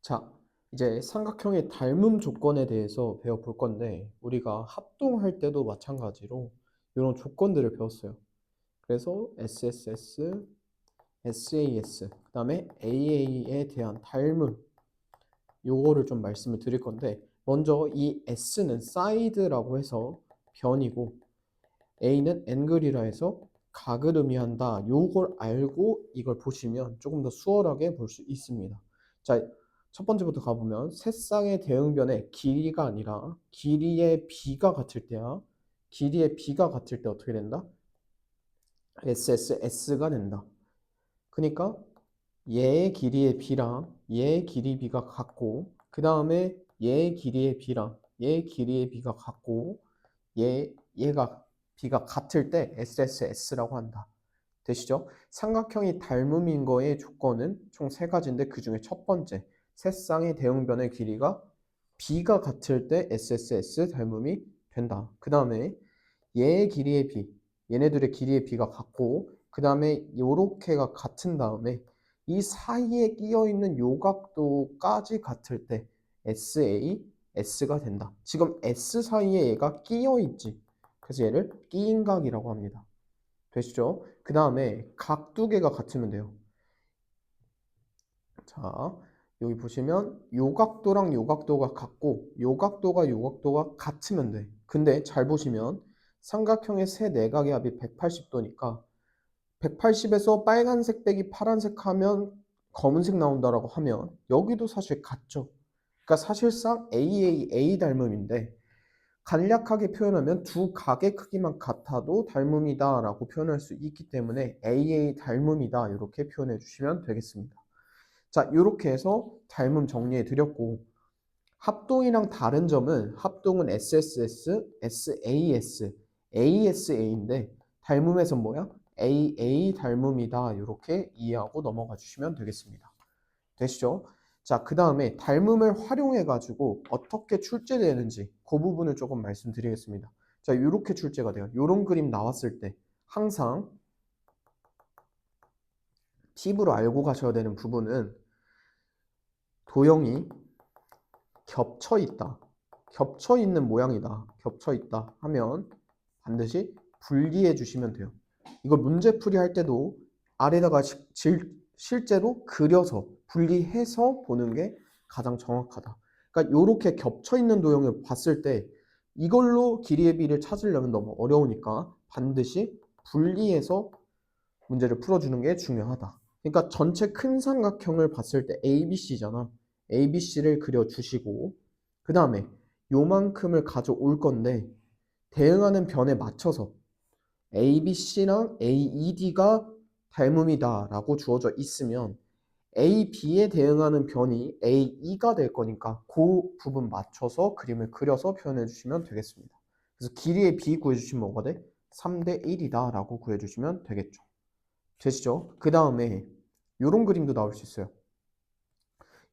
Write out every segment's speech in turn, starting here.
자, 이제 삼각형의 닮음 조건에 대해서 배워볼 건데, 우리가 합동할 때도 마찬가지로 이런 조건들을 배웠어요. 그래서 SSS, SAS, 그 다음에 AA에 대한 닮음, 요거를 좀 말씀을 드릴 건데, 먼저 이 S는 사이드라고 해서 변이고, A는 앵글이라 해서 각을 의미한다. 요걸 알고 이걸 보시면 조금 더 수월하게 볼 수 있습니다. 자, 첫 번째부터 가보면 새쌍의 대응변의 길이가 아니라 길이의 비가 같을 때야. 길이의 비가 같을 때 어떻게 된다? SSS가 된다. 그러니까 얘의 길이의 b랑 얘의 길이 b가 같고, 그 다음에 얘의 길이의 b랑 얘의 길이의 b가 같고, 얘가 b가 같을 때 SSS라고 한다. 되시죠? 삼각형이 닮음인 거의 조건은 총 세 가지인데, 그 중에 첫 번째, 새쌍의 대응변의 길이가 b가 같을 때 SSS 닮음이 된다. 그 다음에 얘의 길이의 b, 얘네들의 길이의 b가 같고, 그 다음에 요렇게가 같은 다음에 이 사이에 끼어 있는 요각도까지 같을 때 SAS가 된다. 지금 S 사이에 얘가 끼어 있지. 그래서 얘를 끼인각이라고 합니다. 되시죠? 그 다음에 각 두 개가 같으면 돼요. 자, 여기 보시면 요각도랑 요각도가 같고 요각도가 요각도가 같으면 돼. 근데 잘 보시면 삼각형의 세 내각의 합이 180도니까 180에서 빨간색 빼기 파란색 하면 검은색 나온다라고 하면 여기도 사실 같죠. 그러니까 사실상 AA 닮음인데, 간략하게 표현하면 두 각의 크기만 같아도 닮음이다 라고 표현할 수 있기 때문에 AA 닮음이다 이렇게 표현해 주시면 되겠습니다. 자, 이렇게 해서 닮음 정리해 드렸고, 합동이랑 다른 점은 합동은 SSS, SAS, ASA인데 닮음에서 뭐야? AA 닮음이다 이렇게 이해하고 넘어가 주시면 되겠습니다. 되시죠? 자, 그 다음에 닮음을 활용해 가지고 어떻게 출제되는지 그 부분을 조금 말씀드리겠습니다. 자, 이렇게 출제가 돼요. 이런 그림 나왔을 때 항상 팁으로 알고 가셔야 되는 부분은 도형이 겹쳐 있다. 겹쳐 있는 모양이다. 겹쳐 있다 하면 반드시 분리해 주시면 돼요. 이걸 문제풀이 할 때도 아래다가 실제로 그려서 분리해서 보는 게 가장 정확하다. 그러니까 이렇게 겹쳐 있는 도형을 봤을 때 이걸로 길이의 비를 찾으려면 너무 어려우니까 반드시 분리해서 문제를 풀어주는 게 중요하다. 그러니까 전체 큰 삼각형을 봤을 때 ABC잖아. ABC를 그려주시고, 그 다음에 요만큼을 가져올 건데 대응하는 변에 맞춰서 ABC랑 AED가 닮음이다 라고 주어져 있으면 AB에 대응하는 변이 AE가 될 거니까 그 부분 맞춰서 그림을 그려서 표현해 주시면 되겠습니다. 그래서 길이의 B 구해주시면 뭐가 돼? 3대 1이다 라고 구해주시면 되겠죠. 되시죠? 그 다음에 이런 그림도 나올 수 있어요.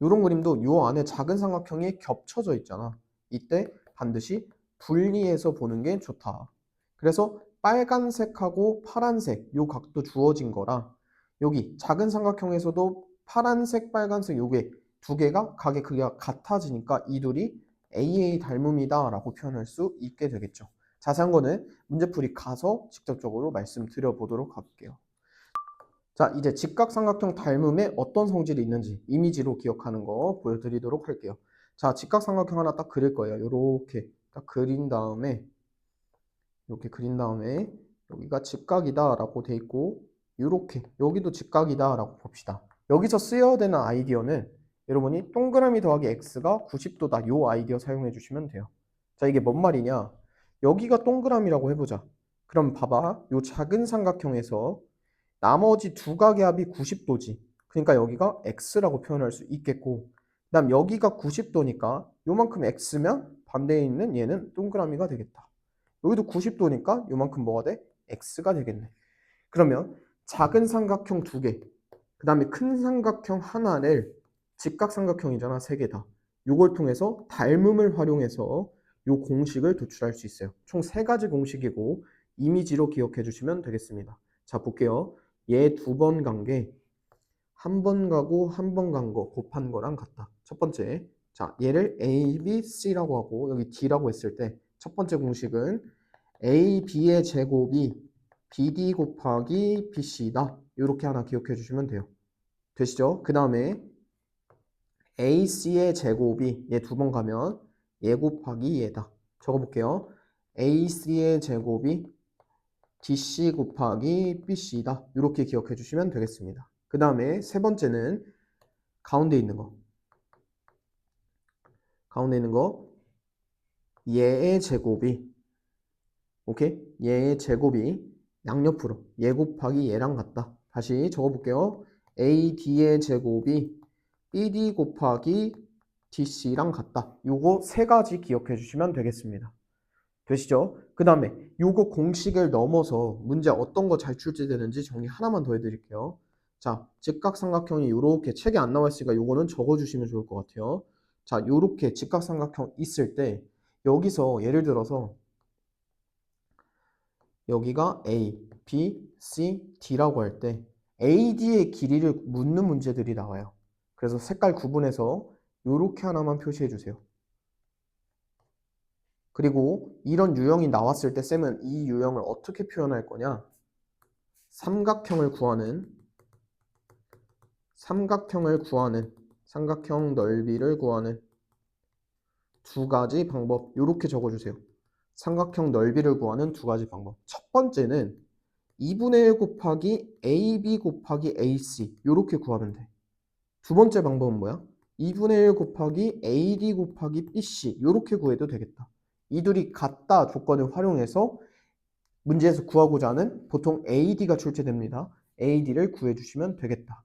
이런 그림도 요 안에 작은 삼각형이 겹쳐져 있잖아. 이때 반드시 분리해서 보는 게 좋다. 그래서 빨간색하고 파란색 요 각도 주어진 거라, 여기 작은 삼각형에서도 파란색, 빨간색 요게 두 개가 각의 크기가 같아지니까 이 둘이 AA 닮음이다 라고 표현할 수 있게 되겠죠. 자세한 거는 문제풀이 가서 직접적으로 말씀드려 보도록 할게요. 자, 이제 직각삼각형 닮음에 어떤 성질이 있는지 이미지로 기억하는 거 보여드리도록 할게요. 자, 직각삼각형 하나 딱 그릴 거예요. 요렇게 딱 그린 다음에, 이렇게 그린 다음에 여기가 직각이다 라고 돼 있고, 요렇게 여기도 직각이다 라고 봅시다. 여기서 쓰여야 되는 아이디어는 여러분이 동그라미 더하기 x가 90도다 요 아이디어 사용해 주시면 돼요. 자, 이게 뭔 말이냐? 여기가 동그라미라고 해보자. 그럼 봐봐, 요 작은 삼각형에서 나머지 두 각의 합이 90도지. 그러니까 여기가 x라고 표현할 수 있겠고, 그 다음 여기가 90도니까 요만큼 x면 반대에 있는 얘는 동그라미가 되겠다. 여기도 90도니까 요만큼 뭐가 돼? x가 되겠네. 그러면 작은 삼각형 두 개, 그 다음에 큰 삼각형 하나를, 직각삼각형이잖아, 세 개 다. 요걸 통해서 닮음을 활용해서 요 공식을 도출할 수 있어요. 총 세 가지 공식이고 이미지로 기억해 주시면 되겠습니다. 자, 볼게요. 얘 두 번 간 게 한 번 가고 한 번 간 거 곱한 거랑 같다. 첫 번째. 자, 얘를 A, B, C라고 하고 여기 D라고 했을 때 첫 번째 공식은 A, B의 제곱이 BD 곱하기 BC다. 이렇게 하나 기억해 주시면 돼요. 되시죠? 그 다음에 AC의 제곱이 얘 두 번 가면 얘 곱하기 얘다. 적어볼게요. AC의 제곱이 DC 곱하기 BC다. 이렇게 기억해 주시면 되겠습니다. 그 다음에 세 번째는 가운데 있는 거. 가운데 있는 거 얘의 제곱이 오케이? 얘의 제곱이 양옆으로 얘 곱하기 얘랑 같다. 다시 적어볼게요. AD의 제곱이 BD 곱하기 DC랑 같다. 요거 세 가지 기억해 주시면 되겠습니다. 되시죠? 그 다음에 요거 공식을 넘어서 문제 어떤 거 잘 출제되는지 정리 하나만 더 해드릴게요. 자, 직각삼각형이 요렇게 책에 안 나와 있으니까 요거는 적어주시면 좋을 것 같아요. 자, 요렇게 직각삼각형 있을 때 여기서 예를 들어서 여기가 A, B, C, D라고 할 때 AD의 길이를 묻는 문제들이 나와요. 그래서 색깔 구분해서 요렇게 하나만 표시해 주세요. 그리고 이런 유형이 나왔을 때 쌤은 이 유형을 어떻게 표현할 거냐? 삼각형을 구하는 삼각형 넓이를 구하는 두 가지 방법 이렇게 적어주세요. 삼각형 넓이를 구하는 두 가지 방법. 첫 번째는 2분의 1 곱하기 AB 곱하기 AC 이렇게 구하면 돼. 두 번째 방법은 뭐야? 2분의 1 곱하기 AD 곱하기 BC 이렇게 구해도 되겠다. 이 둘이 같다 조건을 활용해서 문제에서 구하고자 하는 보통 AD가 출제됩니다. AD를 구해주시면 되겠다.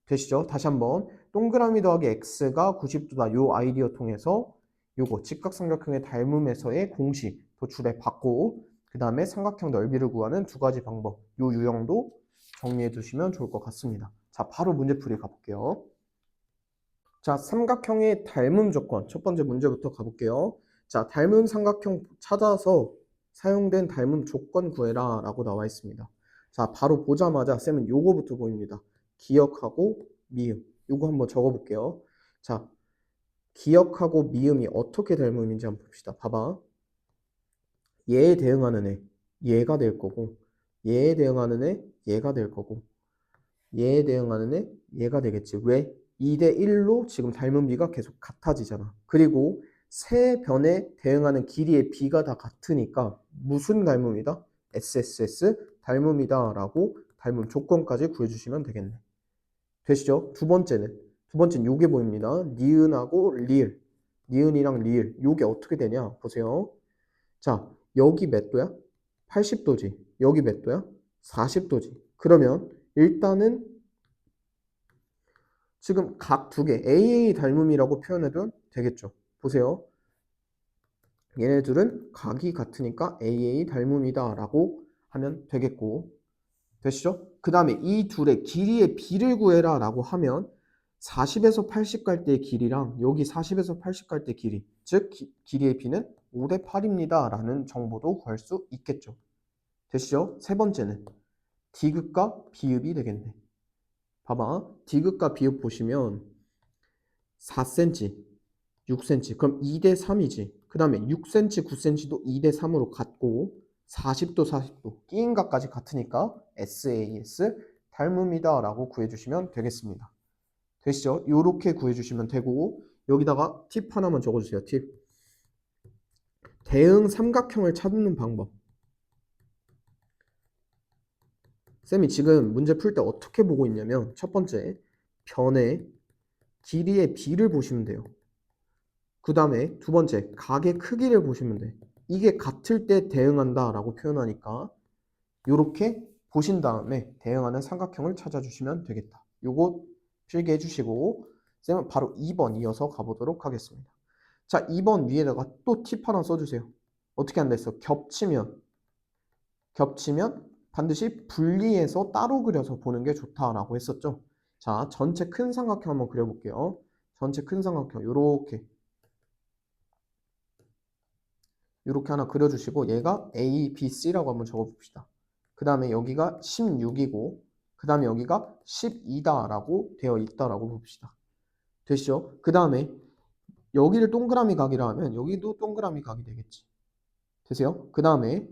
되시죠? 다시 한번 동그라미 더하기 X가 90도다. 요 아이디어 통해서 요거 직각삼각형의 닮음에서의 공식 도출해 받고 그 다음에 삼각형 넓이를 구하는 두 가지 방법 요 유형도 정리해 두시면 좋을 것 같습니다. 자, 바로 문제풀이 가볼게요. 자, 삼각형의 닮음 조건 첫 번째 문제부터 가볼게요. 자, 닮은 삼각형 찾아서 사용된 닮음 조건 구해라 라고 나와 있습니다. 자, 바로 보자마자 쌤은 요거부터 보입니다. 기역하고 미음 요거 한번 적어볼게요. 자, 기역하고 미음이 어떻게 닮음인지 한번 봅시다. 봐봐. 얘에 대응하는 애 얘가 될 거고 얘에 대응하는 애 얘가 될 거고 얘에 대응하는 애 얘가 되겠지. 왜? 2대 1로 지금 닮은 비가 계속 같아지잖아. 그리고 세 변에 대응하는 길이의 비가 다 같으니까 무슨 닮음이다? SSS 닮음이다 라고 닮음 조건까지 구해주시면 되겠네. 되시죠? 두 번째는 요게 보입니다. 니은하고 리을 니은이랑 리을 요게 어떻게 되냐 보세요. 자, 여기 몇 도야? 80도지. 여기 몇 도야? 40도지. 그러면 일단은 지금 각 두 개 AA 닮음이라고 표현해도 되겠죠. 보세요. 얘네들은 각이 같으니까 AA 닮음이다 라고 하면 되겠고 되시죠? 그 다음에 이 둘의 길이의 비를 구해라 라고 하면 40에서 80 갈 때의 길이랑 여기 40에서 80 갈 때 길이 즉 길이의 비는 5대 8입니다 라는 정보도 구할 수 있겠죠. 되시죠? 세 번째는 디귿과 비읍이 되겠네. 봐봐. 디귿과 비읍 보시면 4cm, 6cm. 그럼 2대 3이지. 그 다음에 6cm, 9cm도 2대 3으로 같고 40도, 40도. 끼인각까지 같으니까 SAS 닮음이다 라고 구해주시면 되겠습니다. 되시죠? 이렇게 구해주시면 되고 여기다가 팁 하나만 적어주세요. 팁. 대응 삼각형을 찾는 방법. 쌤이 지금 문제 풀 때 어떻게 보고 있냐면 첫 번째 변의 길이의 비를 보시면 돼요. 그 다음에 두 번째 각의 크기를 보시면 돼. 이게 같을 때 대응한다 라고 표현하니까 이렇게 보신 다음에 대응하는 삼각형을 찾아주시면 되겠다. 요거 필기해 주시고 쌤은 바로 2번 이어서 가보도록 하겠습니다. 자, 2번 위에다가 또 팁 하나 써주세요. 어떻게 한다 했어? 겹치면 반드시 분리해서 따로 그려서 보는 게 좋다라고 했었죠. 자, 전체 큰 삼각형 한번 그려볼게요. 전체 큰 삼각형 요렇게 하나 그려주시고 얘가 A, B, C라고 한번 적어봅시다. 그 다음에 여기가 16이고 그 다음에 여기가 12다라고 되어 있다라고 봅시다. 되시죠? 그 다음에 여기를 동그라미 각이라 하면 여기도 동그라미 각이 되겠지. 되세요? 그 다음에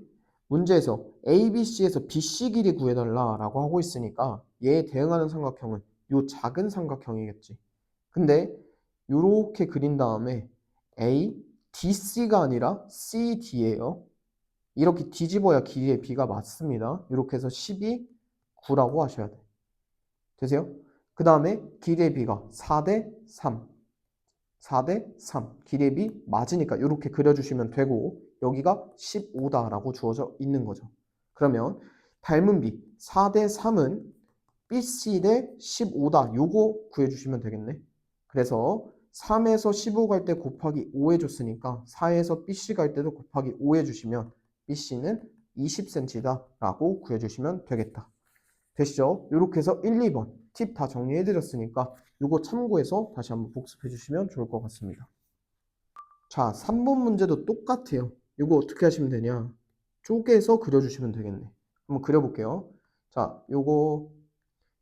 문제에서 ABC에서 BC 길이 구해달라라고 하고 있으니까 얘에 대응하는 삼각형은 요 작은 삼각형이겠지. 근데 요렇게 그린 다음에 A, DC가 아니라 CD예요. 이렇게 뒤집어야 길이의 B가 맞습니다. 이렇게 해서 12, 9라고 하셔야 돼. 되세요? 그 다음에 길이의 B가 4대 3. 4대 3. 길이의 B 맞으니까 이렇게 그려주시면 되고 여기가 15다라고 주어져 있는 거죠. 그러면 닮은 B 4대 3은 BC 대 15다. 요거 구해주시면 되겠네. 그래서 3에서 15 갈 때 곱하기 5 해줬으니까 4에서 BC 갈 때도 곱하기 5 해주시면 BC는 20cm다 라고 구해주시면 되겠다. 되시죠? 이렇게 해서 1, 2번 팁 다 정리해드렸으니까 이거 참고해서 다시 한번 복습해 주시면 좋을 것 같습니다. 자, 3번 문제도 똑같아요. 이거 어떻게 하시면 되냐? 쪼개서 그려주시면 되겠네. 한번 그려볼게요. 자, 요거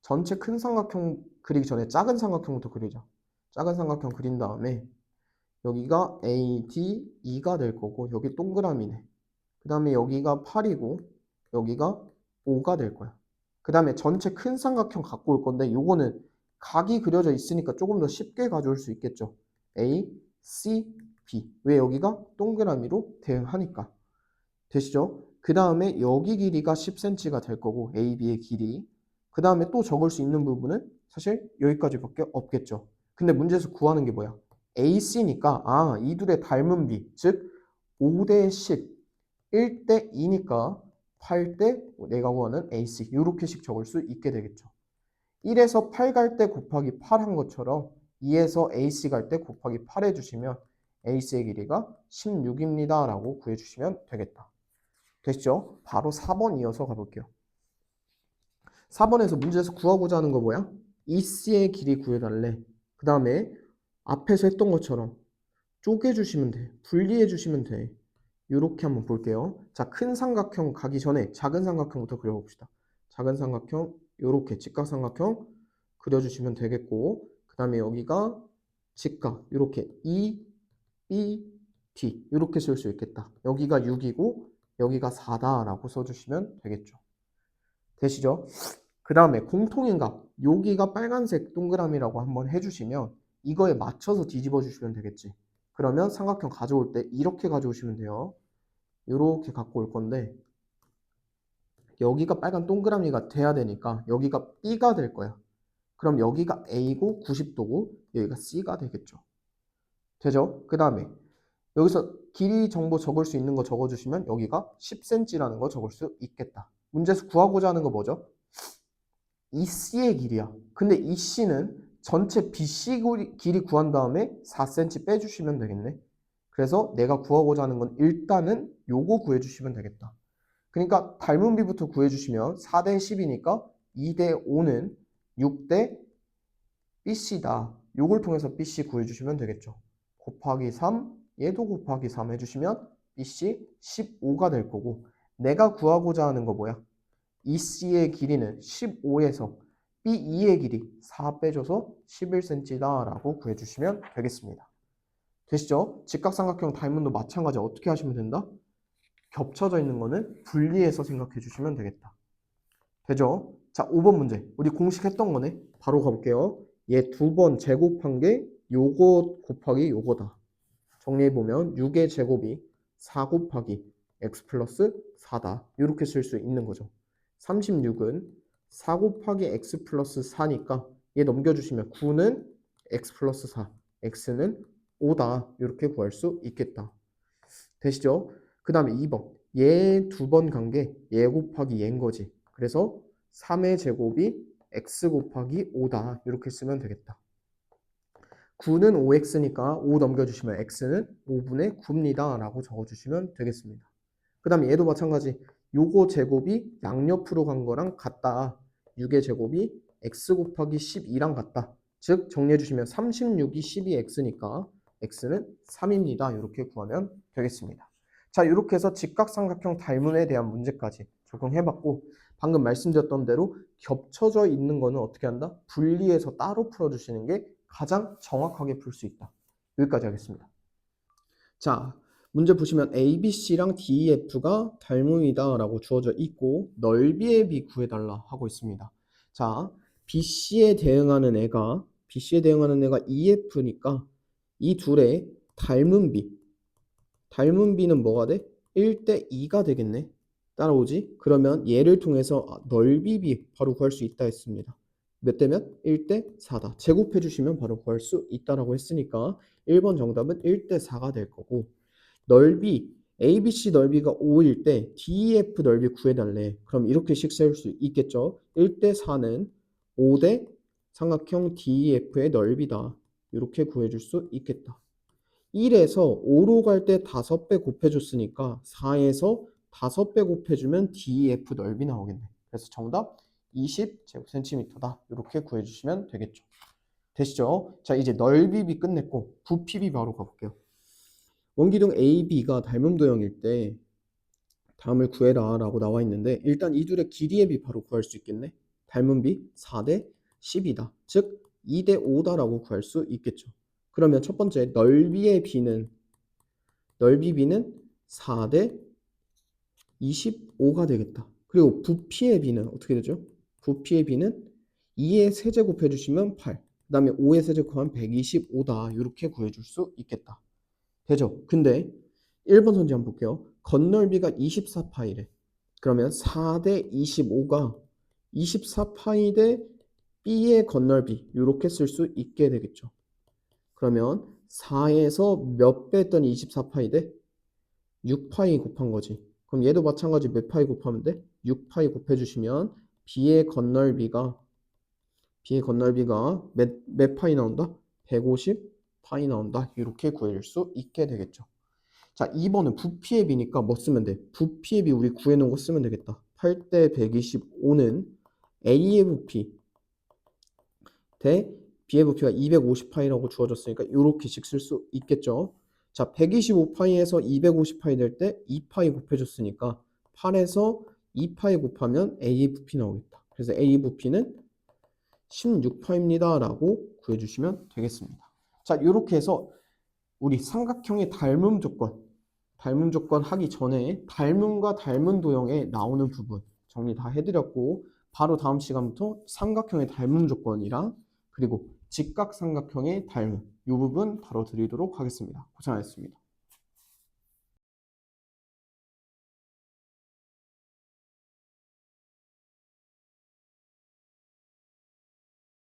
전체 큰 삼각형 그리기 전에 작은 삼각형부터 그리자. 작은 삼각형 그린 다음에 여기가 A, D, E가 될 거고 여기 동그라미네. 그 다음에 여기가 8이고 여기가 5가 될 거야. 그 다음에 전체 큰 삼각형 갖고 올 건데 요거는 각이 그려져 있으니까 조금 더 쉽게 가져올 수 있겠죠. A, C, B. 왜 여기가 동그라미로 대응하니까. 되시죠? 그 다음에 여기 길이가 10cm가 될 거고 A, B의 길이. 그 다음에 또 적을 수 있는 부분은 사실 여기까지밖에 없겠죠. 근데 문제에서 구하는 게 뭐야? AC니까 이 둘의 닮은 비, 즉 5대 10, 1대 2니까 8대 내가 구하는 AC 이렇게씩 적을 수 있게 되겠죠. 1에서 8 갈 때 곱하기 8 한 것처럼 2에서 AC 갈 때 곱하기 8 해주시면 AC의 길이가 16입니다 라고 구해주시면 되겠다. 되시죠? 바로 4번 이어서 가볼게요. 4번에서 문제에서 구하고자 하는 거 뭐야? EC의 길이 구해달래. 그 다음에 앞에서 했던 것처럼 쪼개주시면 돼. 분리해주시면 돼. 이렇게 한번 볼게요. 자, 큰 삼각형 가기 전에 작은 삼각형부터 그려봅시다. 작은 삼각형, 이렇게 직각삼각형 그려주시면 되겠고, 그 다음에 여기가 직각, 이렇게 E, B, D 이렇게 쓸 수 있겠다. 여기가 6이고 여기가 4다라고 써주시면 되겠죠. 되시죠? 그 다음에 공통인 값, 여기가 빨간색 동그라미라고 한번 해주시면 이거에 맞춰서 뒤집어 주시면 되겠지. 그러면 삼각형 가져올 때 이렇게 가져오시면 돼요. 이렇게 갖고 올 건데 여기가 빨간 동그라미가 돼야 되니까 여기가 B가 될 거야. 그럼 여기가 A고 90도고 여기가 C가 되겠죠. 되죠? 그 다음에 여기서 길이 정보 적을 수 있는 거 적어주시면 여기가 10cm라는 거 적을 수 있겠다. 문제에서 구하고자 하는 거 뭐죠? EC의 길이야. 근데 EC는 전체 BC 길이 구한 다음에 4cm 빼주시면 되겠네. 그래서 내가 구하고자 하는 건 일단은 요거 구해주시면 되겠다. 그러니까 닮은 비부터 구해주시면 4대 10이니까 2대 5는 6대 BC다. 요걸 통해서 BC 구해주시면 되겠죠. 곱하기 3, 얘도 곱하기 3 해주시면 BC 15가 될 거고 내가 구하고자 하는 거 뭐야? EC의 길이는 15에서 B2의 길이 4 빼줘서 11cm다 라고 구해주시면 되겠습니다. 되시죠? 직각삼각형 닮은도 마찬가지 어떻게 하시면 된다? 겹쳐져 있는 거는 분리해서 생각해 주시면 되겠다. 되죠? 자, 5번 문제. 우리 공식 했던 거네. 바로 가볼게요. 얘 2번 제곱한 게 요거 곱하기 요거다. 정리해보면 6의 제곱이 4 곱하기 x 플러스 4다. 이렇게 쓸 수 있는 거죠. 36은 4 곱하기 x 플러스 4니까 얘 넘겨주시면 9는 x 플러스 4, x는 5다. 이렇게 구할 수 있겠다. 되시죠? 그 다음에 2번. 얘 2번 간 게 얘 곱하기 얘인 거지. 그래서 3의 제곱이 x 곱하기 5다. 이렇게 쓰면 되겠다. 9는 5x니까 5 넘겨주시면 x는 5분의 9입니다. 라고 적어주시면 되겠습니다. 그 다음에 얘도 마찬가지. 요거 제곱이 양옆으로 간 거랑 같다. 6의 제곱이 x 곱하기 12랑 같다. 즉 정리해주시면 36이 12x니까 x는 3입니다. 이렇게 구하면 되겠습니다. 자, 이렇게 해서 직각삼각형 닮음에 대한 문제까지 적용해봤고 방금 말씀드렸던 대로 겹쳐져 있는 거는 어떻게 한다? 분리해서 따로 풀어주시는 게 가장 정확하게 풀 수 있다. 여기까지 하겠습니다. 자, 문제 보시면 ABC랑 DEF가 닮음이다 라고 주어져 있고 넓이의 비 구해달라 하고 있습니다. 자, BC에 대응하는 애가 EF니까 이 둘의 닮은 비는 뭐가 돼? 1대 2가 되겠네. 따라오지? 그러면 얘를 통해서 넓이 비 바로 구할 수 있다 했습니다. 몇 대면? 1대 4다. 제곱해 주시면 바로 구할 수 있다라고 했으니까 1번 정답은 1대 4가 될 거고, 넓이 ABC 넓이가 5일 때 DEF 넓이 구해달래. 그럼 이렇게씩 세울 수 있겠죠. 1대 4는 5대 삼각형 DEF의 넓이다. 이렇게 구해줄 수 있겠다. 1에서 5로 갈 때 5배 곱해줬으니까 4에서 5배 곱해주면 DEF 넓이 나오겠네. 그래서 정답 20제곱센티미터다. 이렇게 구해주시면 되겠죠. 되시죠? 자, 이제 넓이비 끝냈고 부피비 바로 가볼게요. 원기둥 AB가 닮음 도형일 때 다음을 구해라 라고 나와 있는데, 일단 이 둘의 길이의 비 바로 구할 수 있겠네. 닮음 비 4대 10이다. 즉 2대 5다 라고 구할 수 있겠죠. 그러면 첫 번째 넓이 비는 4대 25가 되겠다. 그리고 부피의 비는 어떻게 되죠? 부피의 비는 2의 세제곱 해주시면 8, 그 다음에 5의 세제곱하면 125다. 이렇게 구해줄 수 있겠다. 되죠? 근데 1번 선지 한번 볼게요. 건널비가 24파이래. 그러면 4대 25가 24파이 대 B의 건널비, 이렇게 쓸 수 있게 되겠죠. 그러면 4에서 몇 배 했더니 24파이 대 6파이 곱한 거지. 그럼 얘도 마찬가지 몇 파이 곱하면 돼? 6파이 곱해주시면 B의 건널비가 몇 파이 나온다? 150파이 나온다. 이렇게 구할 수 있게 되겠죠. 자, 2번은 부피의 비니까 뭐 쓰면 돼? 부피의 비 우리 구해놓은 거 쓰면 되겠다. 8대 125는 A의 부피 대 B의 부피가 250파이라고 주어졌으니까 이렇게씩 쓸 수 있겠죠. 자, 125파이에서 250파이 될 때 2파이 곱해줬으니까 8에서 2파이 곱하면 A의 부피 나오겠다. 그래서 A의 부피는 16파입니다 라고 구해주시면 되겠습니다. 자, 이렇게 해서 우리 삼각형의 닮음 조건 하기 전에 닮음과 닮은 도형에 나오는 부분 정리 다 해드렸고, 바로 다음 시간부터 삼각형의 닮음 조건이랑 그리고 직각삼각형의 닮음 이 부분 바로 드리도록 하겠습니다. 고생하셨습니다.